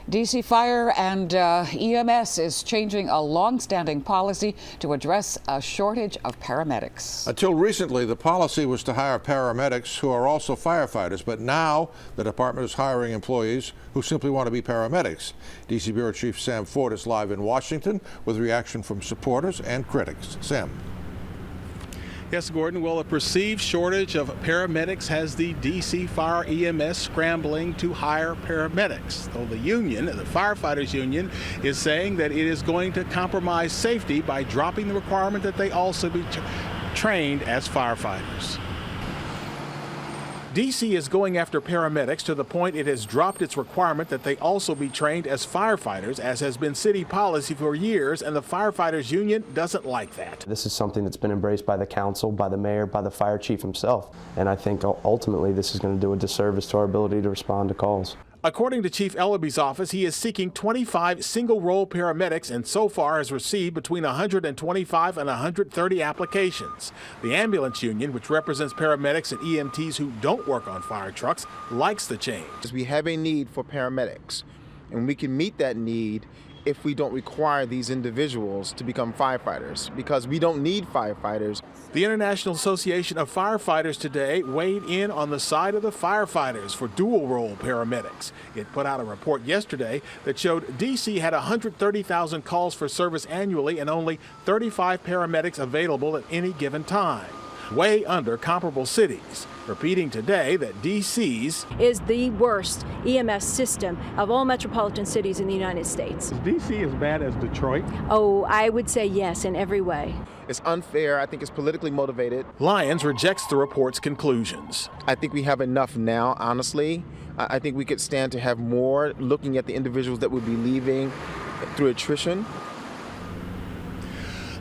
DC Fire and EMS is changing a long-standing policy to address a shortage of paramedics. Until recently, the policy was to hire paramedics who are also firefighters, but now the department is hiring employees who simply want to be paramedics. DC Bureau Chief Sam Ford is live in Washington with reaction from supporters and critics. Sam. Yes, Gordon. Well, a perceived shortage of paramedics has the DC Fire EMS scrambling to hire paramedics. Though the union, the firefighters union, is saying that it is going to compromise safety by dropping the requirement that they also be trained as firefighters. DC is going after paramedics to the point it has dropped its requirement that they also be trained as firefighters, as has been city policy for years, and the firefighters union doesn't like that. This is something that's been embraced by the council, by the mayor, by the fire chief himself, and I think ultimately this is going to do a disservice to our ability to respond to calls. According to Chief Ellaby's office, he is seeking 25 single-role paramedics and so far has received between 125 and 130 applications. The ambulance union, which represents paramedics and EMTs who don't work on fire trucks, likes the change. We have a need for paramedics, and we can meet that need if we don't require these individuals to become firefighters, because we don't need firefighters. The International Association of Firefighters today weighed in on the side of the firefighters for dual-role paramedics. It put out a report yesterday that showed DC had 130,000 calls for service annually and only 35 paramedics available at any given time, way under comparable cities. Repeating today that DC's is the worst EMS system of all metropolitan cities in the United States. Is DC as bad as Detroit? Oh, I would say yes in every way. It's unfair. I think it's politically motivated. Lyons rejects the report's conclusions. I think we have enough now, honestly. I think we could stand to have more, looking at the individuals that would be leaving through attrition.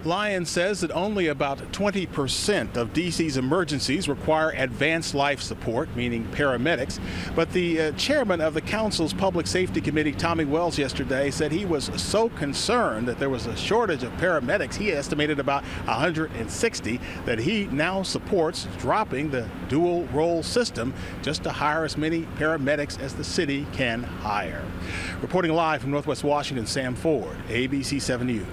Lyons says that only about 20% of DC's emergencies require advanced life support, meaning paramedics. But the chairman of the council's public safety committee, Tommy Wells, yesterday said he was so concerned that there was a shortage of paramedics, he estimated about 160, that he now supports dropping the dual role system just to hire as many paramedics as the city can hire. Reporting live from Northwest Washington, Sam Ford, ABC 7 News.